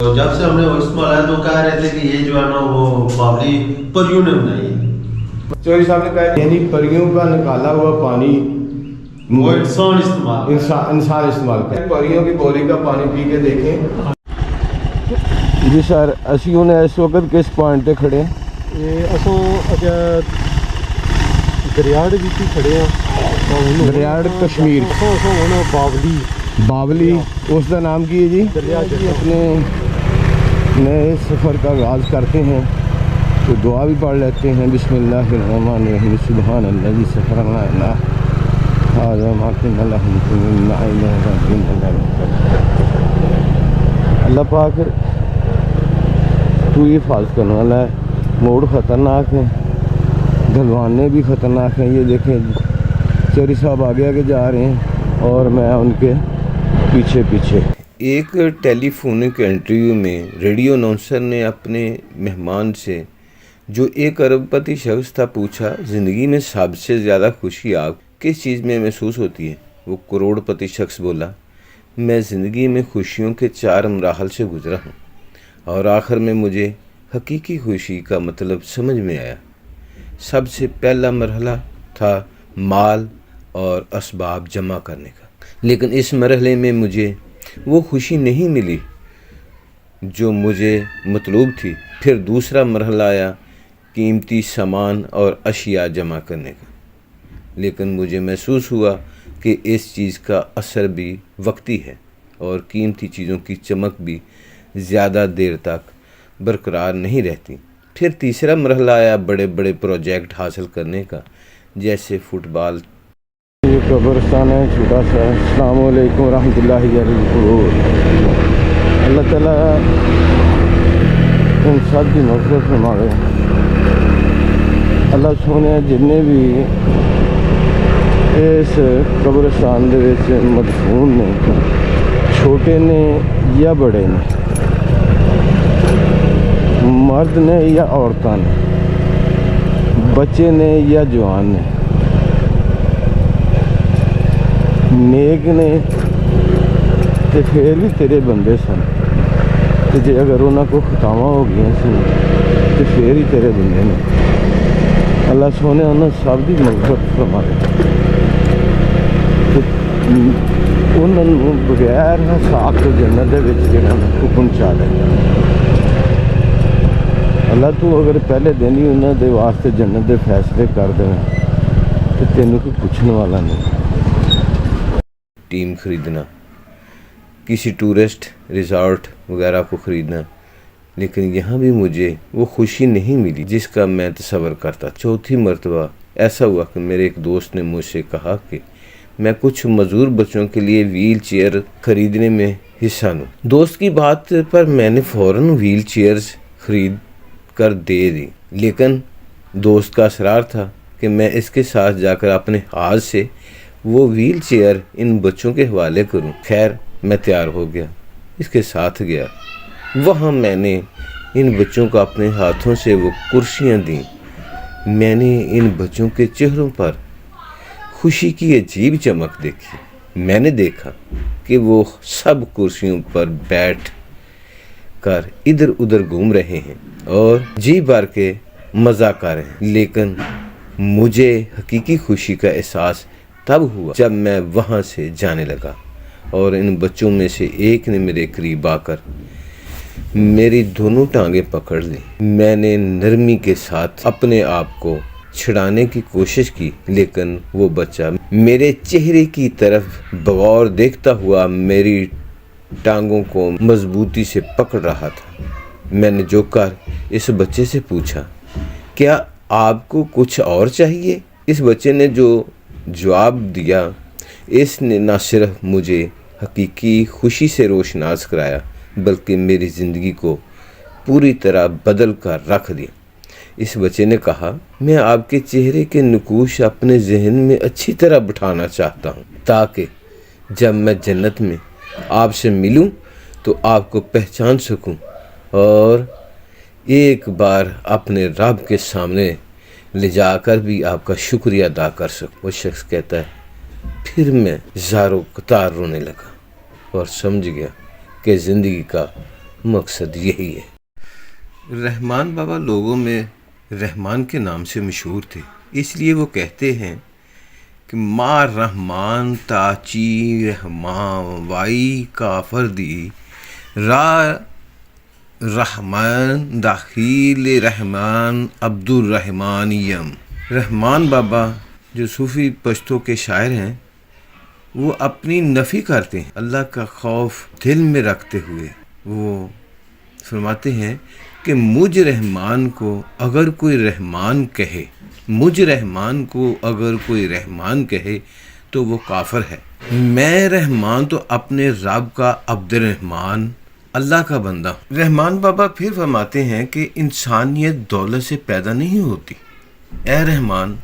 تو جب سے ہم نے وہ استعمال ہے تو کہہ رہے تھے کہ یہ جو ہے نا وہ باولی پریوں نے بنائی ہے. چوہدری صاحب نے کہا یعنی پریوں کا نکالا ہوا پانی وہ انسان استعمال انسان استعمال کرے. پریوں کی بولی کا پانی پی کے دیکھیں. جی سر اسی نے اس وقت کس پوائنٹ پہ کھڑے ہیں؟ اساں اگے دریاڑ وچ کھڑے ہاں. دریاڑ کشمیر ہونا باولی باولی اس کا نام کی ہے جی. دریا اپنے نئے سفر کا آغاز کرتے ہیں تو دعا بھی پڑھ لیتے ہیں. بسم اللہ الرحمن الرحیم. سبحان اللہ جی سفرنا اللہ پاک تو یہ حفاظت کرنے والا ہے. موڑ خطرناک ہیں, ڈھلوانے بھی خطرناک ہیں. یہ دیکھیں چوہدری صاحب آگے آگے جا رہے ہیں اور میں ان کے پیچھے پیچھے. ایک ٹیلی فونک انٹرویو میں ریڈیو اناؤنسر نے اپنے مہمان سے جو 1 ارب پتی شخص تھا پوچھا, زندگی میں سب سے زیادہ خوشی آپ کس چیز میں محسوس ہوتی ہے؟ وہ کروڑ پتی شخص بولا, میں زندگی میں خوشیوں کے 4 مراحل سے گزرا ہوں اور آخر میں مجھے حقیقی خوشی کا مطلب سمجھ میں آیا. سب سے پہلا مرحلہ تھا مال اور اسباب جمع کرنے کا, لیکن اس مرحلے میں مجھے وہ خوشی نہیں ملی جو مجھے مطلوب تھی. پھر دوسرا مرحلہ آیا قیمتی سامان اور اشیاء جمع کرنے کا, لیکن مجھے محسوس ہوا کہ اس چیز کا اثر بھی وقتی ہے اور قیمتی چیزوں کی چمک بھی زیادہ دیر تک برقرار نہیں رہتی. پھر تیسرا مرحلہ آیا بڑے بڑے پروجیکٹ حاصل کرنے کا, جیسے فٹ بال. یہ قبرستان ہے چھوٹا سا. السلام علیکم ورحمۃ اللہ وبرکاتہ. اللہ تعالیٰ ان سب کی مغفرت فرمائے. اللہ سونے جتنے بھی اس قبرستان دے وچ مدفون نے, چھوٹے نے یا بڑے نے, مرد نے یا عورتاں نے, بچے نے یا جوان نے, نیک نے تے پھر بھی تیرے بندے سن, تے جے اگر انہاں کو خطاواں ہو گئے سن تے پھر ہی تیرے بندے نے. اللہ سونے انہاں سب دی مغفرت فرمائے تے انہاں نوں بغیر حساب تو جنت دے وچ جڑا پہنچا دے. اللہ تو اگر پہلے دن ہی انہاں دے واسطے جنت دے فیصلے کر دے تے تینوں کوئی پوچھنے والا نہیں. ٹیم خریدنا, کسی ٹورسٹ ریزارٹ وغیرہ کو خریدنا, لیکن یہاں بھی مجھے وہ خوشی نہیں ملی جس کا میں تصور کرتا. چوتھی مرتبہ ایسا ہوا کہ میرے ایک دوست نے مجھ سے کہا کہ میں کچھ معذور بچوں کے لیے ویل چیئر خریدنے میں حصہ لوں. دوست کی بات پر میں نے فوراً ویل چیئرز خرید کر دے دی, لیکن دوست کا اصرار تھا کہ میں اس کے ساتھ جا کر اپنے ہاتھ سے وہ ویل چیئر ان بچوں کے حوالے کروں. خیر میں تیار ہو گیا, اس کے ساتھ گیا. وہاں میں نے ان بچوں کو اپنے ہاتھوں سے وہ کرسیاں دیں. میں نے ان بچوں کے چہروں پر خوشی کی عجیب چمک دیکھی. میں نے دیکھا کہ وہ سب کرسیوں پر بیٹھ کر ادھر ادھر گھوم رہے ہیں اور جی بھر کے مزہ کر رہے ہیں, لیکن مجھے حقیقی خوشی کا احساس تب ہوا جب میں وہاں سے جانے لگا اور ان بچوں میں سے ایک نے میرے قریب آ کر میری دونوں ٹانگیں پکڑ لی. میں نے نرمی کے ساتھ اپنے آپ کو چھڑانے کی کوشش کی, لیکن وہ بچہ میرے چہرے کی طرف بغور دیکھتا ہوا میری ٹانگوں کو مضبوطی سے پکڑ رہا تھا. میں نے جھک کر اس بچے سے پوچھا, کیا آپ کو کچھ اور چاہیے؟ اس بچے نے جو جواب دیا اس نے نہ صرف مجھے حقیقی خوشی سے روشناس کرایا بلکہ میری زندگی کو پوری طرح بدل کر رکھ دیا. اس بچے نے کہا, میں آپ کے چہرے کے نقوش اپنے ذہن میں اچھی طرح بٹھانا چاہتا ہوں تاکہ جب میں جنت میں آپ سے ملوں تو آپ کو پہچان سکوں اور ایک بار اپنے رب کے سامنے لے جا کر بھی آپ کا شکریہ ادا کر سکوں. وہ شخص کہتا ہے, پھر میں زاروں قطار رونے لگا اور سمجھ گیا کہ زندگی کا مقصد یہی ہے۔ رحمان بابا لوگوں میں رحمان کے نام سے مشہور تھے، اس لیے وہ کہتے ہیں کہ ما رحمان تاچی رحمان وائی کافر دی را رحمان داخل رحمان عبد الرحمان یم۔ رحمان بابا جو صوفی پشتوں کے شاعر ہیں، وہ اپنی نفی کرتے ہیں اللہ کا خوف دل میں رکھتے ہوئے۔ وہ فرماتے ہیں کہ مجھ رحمان کو اگر کوئی رحمان کہے، مجھ رحمان کو اگر کوئی رحمان کہے تو وہ کافر ہے۔ میں رحمان تو اپنے رب کا عبد الرحمان اللہ کا بندہ ہوں۔ رحمان بابا پھر فرماتے ہیں کہ انسانیت دولت سے پیدا نہیں ہوتی۔ اے رحمان،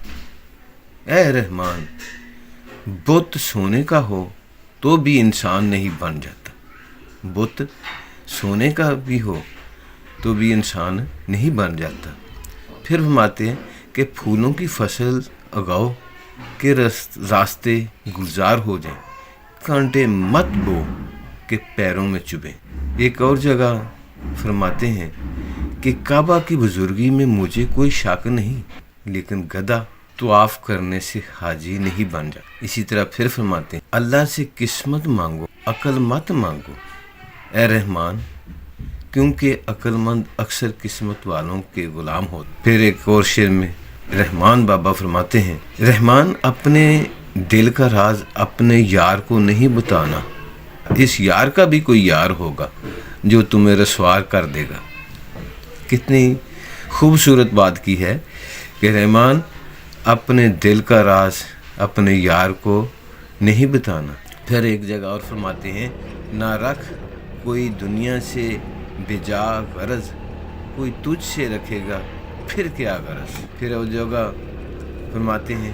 اے رحمان، بت سونے کا ہو تو بھی انسان نہیں بن جاتا، بت سونے کا بھی ہو تو بھی انسان نہیں بن جاتا۔ پھر فرماتے ہیں کہ پھولوں کی فصل اگاؤ کہ راستے گلزار ہو جائیں، کانٹے مت بو کہ پیروں میں چبھیں۔ ایک اور جگہ فرماتے ہیں کہ کعبہ کی بزرگی میں مجھے کوئی شک نہیں، لیکن گدھا طواف کرنے سے حاجی نہیں بن جاتا۔ اسی طرح پھر فرماتے ہیں اللہ سے قسمت مانگو، عقل مت مانگو اے رحمان، کیونکہ عقل مند اکثر قسمت والوں کے غلام ہوتے۔ پھر ایک اور شعر میں رحمان بابا فرماتے ہیں رحمان اپنے دل کا راز اپنے یار کو نہیں بتانا، اس یار کا بھی کوئی یار ہوگا جو تمہیں رسوا کر دے گا۔ کتنی خوبصورت بات کی ہے کہ رحمان اپنے دل کا راز اپنے یار کو نہیں بتانا۔ پھر ایک جگہ اور فرماتے ہیں نہ رکھ کوئی دنیا سے بجا غرض، کوئی تجھ سے رکھے گا پھر کیا غرض۔ پھر اس جگہ فرماتے ہیں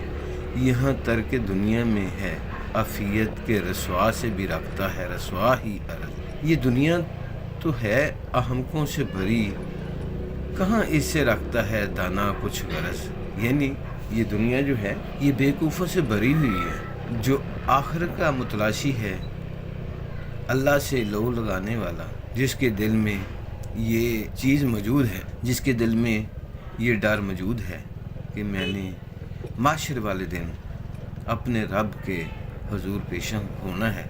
یہاں ترک دنیا میں ہے عافیت کے رسوا سے بھی رکھتا ہے رسوا ہی عرض۔ یہ دنیا تو ہے احمقوں سے بھری، کہاں اس سے رکھتا ہے دانا کچھ غرض۔ یعنی یہ دنیا جو ہے یہ بیوقوفوں سے بھری ہوئی ہے، جو آخر کا متلاشی ہے اللہ سے لو لگانے والا، جس کے دل میں یہ چیز موجود ہے، جس کے دل میں یہ ڈر موجود ہے کہ میں نے معاشر والے دن اپنے رب کے حضور پیشاں ہونا ہے،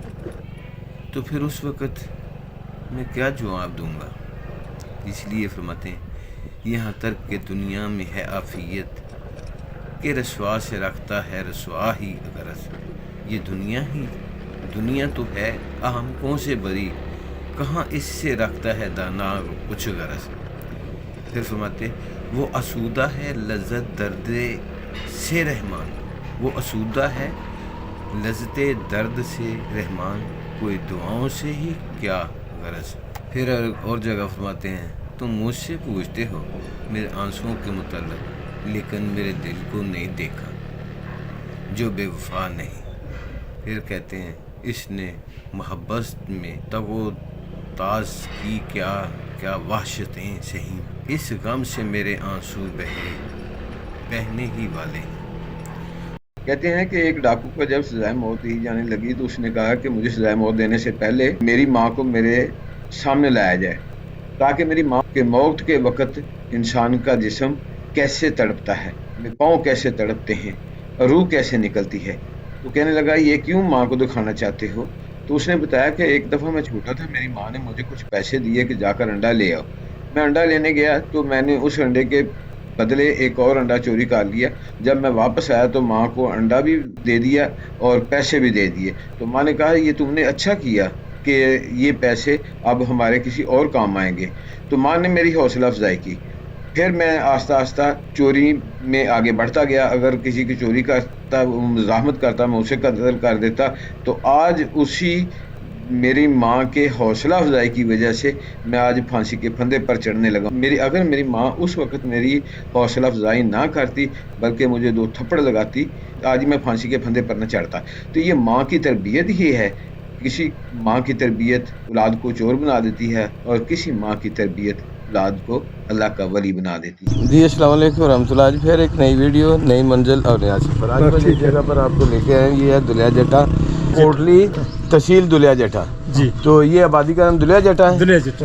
تو پھر اس وقت میں کیا جواب دوں گا۔ اس لیے فرماتے ہیں یہاں تک کہ دنیا میں ہے عافیت کہ رسوا سے رکھتا ہے رسوا ہی غرض۔ یہ دنیا تو ہے احمقوں سے بری، کہاں اس سے رکھتا ہے دانا کچھ غرض۔ پھر فرماتے وہ اسودہ ہے لذت درد سے رحمان، وہ اسودہ ہے لذت درد سے رحمان، کوئی دعاؤں سے ہی کیا غرض۔ پھر اور جگہ فرماتے ہیں تم مجھ سے پوچھتے ہو میرے آنسوؤں کے متعلق، لیکن میرے دل کو نہیں دیکھا جو بے وفا نہیں۔ پھر کہتے ہیں اس نے محبت میں تگ و تاز کی کیا کیا وحشتیں سہیں، اس غم سے میرے آنسو بہنے ہی والے ہیں۔ کہتے ہیں کہ ایک ڈاکو کو جب سزائے موت دی جانے لگی تو اس نے کہا کہ مجھے سزائے موت دینے سے پہلے میری ماں کو میرے سامنے لایا جائے، تاکہ میری ماں کے موت کے وقت انسان کا جسم کیسے تڑپتا ہے، پاؤں کیسے تڑپتے ہیں، روح کیسے نکلتی ہے۔ تو کہنے لگا یہ کیوں ماں کو دکھانا چاہتے ہو؟ تو اس نے بتایا کہ ایک دفعہ میں چھوٹا تھا، میری ماں نے مجھے کچھ پیسے دیے کہ جا کر انڈا لے آؤ۔ میں انڈا لینے گیا تو میں نے اس انڈے کے بدلے ایک اور انڈا چوری کر لیا۔ جب میں واپس آیا تو ماں کو انڈا بھی دے دیا اور پیسے بھی دے دیے۔ تو ماں نے کہا یہ تم نے اچھا کیا کہ یہ پیسے اب ہمارے کسی اور کام آئیں گے۔ تو ماں نے میری حوصلہ افزائی کی۔ پھر میں آہستہ آہستہ چوری میں آگے بڑھتا گیا، اگر کسی کی چوری کرتا مزاحمت کرتا میں اسے قتل کر دیتا۔ تو آج اسی میری ماں کے حوصلہ افزائی کی وجہ سے میں آج پھانسی کے پھندے پر چڑھنے لگا۔ اگر میری ماں اس وقت میری حوصلہ افزائی نہ کرتی بلکہ مجھے 2 تھپڑ لگاتی، آج میں پھانسی کے پھندے پر نہ چڑھتا۔ تو یہ ماں کی تربیت ہی ہے، کسی ماں کی تربیت اولاد کو چور بنا دیتی ہے اور کسی ماں کی تربیت اولاد کو اللہ کا ولی بنا دیتی ہے۔ جی السلام علیکم ورحمۃ اللہ۔ آج پھر ایک نئی ویڈیو، نئی منزل اور نیا سفر۔ آج میں جس جگہ پر آپ کو لے کے آئے ہیں یہ ہے دلیا جٹا، کوٹلی تحصیل دلیا جٹا۔ جی تو یہ آبادی کا نام دلیا جٹا ہے۔ دلیا جٹا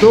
2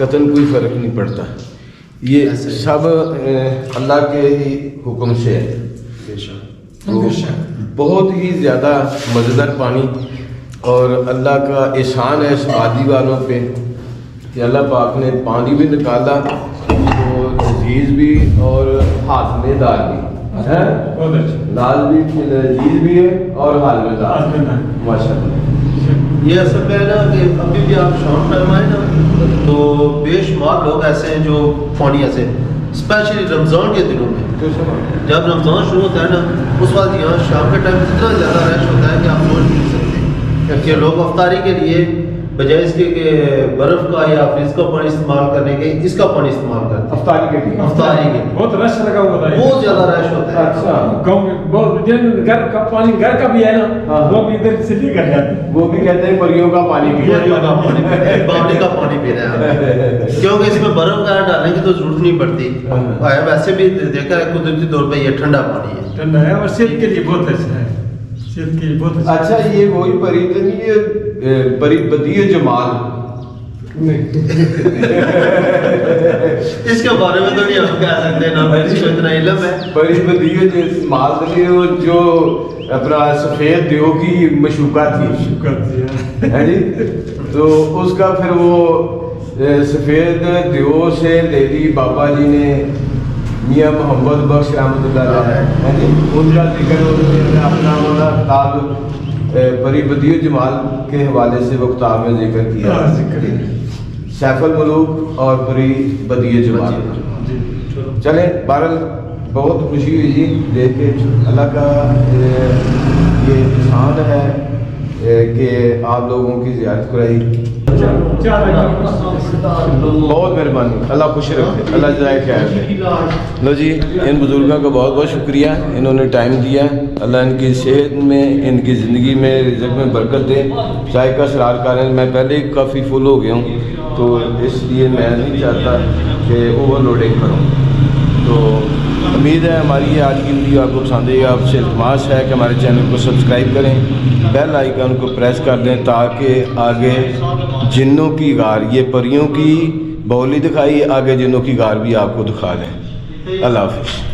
قطن کوئی فرق نہیں پڑتا. یہ سب اللہ کے ہی حکم سے ہے. تو بہت ہی زیادہ مزیدار پانی اور اللہ کا احسان ہے اس وادی والوں پہ کہ اللہ پاک نے پانی بھی نکالا تو لذیذ بھی اور ہاتھ میں دار بھی ہے. دال بھی لذیذ بھی ہے اور ہاتھ میں دار ماشاء اللہ. یہ اصل ہے نا کہ ابھی بھی آپ شام ٹائم آئے نا تو بے شمار لوگ ایسے ہیں جو پانی ایسے اسپیشلی رمضان کے دنوں میں جب رمضان شروع ہوتا ہے نا اس وقت یہاں شام کے ٹائم اتنا زیادہ رش ہوتا ہے کہ آپ سوچ نہیں سکتے کہ لوگ افطاری کے لیے بجائے اس کے کہ برف کا یا فریز کا پانی استعمال کرنے کے اس کا پانی استعمال کرتے ہیں افطاری کے لیے. افطاری کے بہت رش لگا ہوا ہے, بہت زیادہ رش ہوتا ہے. اچھا گاؤں میں بہت گھر کا پانی گھر کا بھی ہے نا وہ بھی ادھر سے لے کر جاتے ہیں. وہ بھی کہتے ہیں پریوں کا پانی پی پریوں کا پانی پی رہے ہیں, باولی کا پانی پی رہے ہیں کیونکہ اس میں برف وغیرہ ڈالنے کی تو ضرورت نہیں پڑتی. ویسے بھی دیکھا ہے قدرتی طور پہ یہ ٹھنڈا پانی ہے, ٹھنڈا ہے اور صحت کے لیے بہت اچھا ہے. صحت کے لیے بہت اچھا. اچھا یہ وہی پری تو نہیں ہے پری بدیع جمال اس کے بارے میں تو نہیں ہم کہہ سکتے نا اس کو اتنا علم ہے. پری بدیع جمال جو اپنا سفید دیو کی مشوقہ تھی ہے جی, تو اس کا پھر وہ سفید دیو سے لے لی بابا جی نے میاں محمد بخش رحمۃ اللہ علیہ ہے جی, ان کا ذکر انہوں نے اپنا والا کتاب پری بدیع جمال کے حوالے سے وہ کتاب میں ذکر کیا سیف الملوک اور پری بدیع جمال. چلیں بہرحال بہت خوشی ہوئی جی دیکھ کے. اللہ کا یہ احسان ہے کہ آپ لوگوں کی زیارت کرائی. بہت مہربانی, اللہ خوش رکھے, اللہ جزائے خیر دے. لو جی ان بزرگوں کا بہت بہت شکریہ, انہوں نے ٹائم دیا. اللہ ان کی صحت میں ان کی زندگی میں رزق میں برکت دے. چائے کا سرار کر رہے ہیں, میں پہلے ہی کافی فل ہو گیا ہوں تو اس لیے میں نہیں چاہتا کہ اوور لوڈنگ کروں. تو امید ہے ہماری یہ آج کی ویڈیو آپ کو پسند ہے. آپ سے التماس ہے کہ ہمارے چینل کو سبسکرائب کریں, بیل آئیکن کو پریس کر دیں تاکہ آگے جنوں کی غار, یہ پریوں کی بولی دکھائی, آگے جنوں کی غار بھی آپ کو دکھا دیں. اللہ حافظ.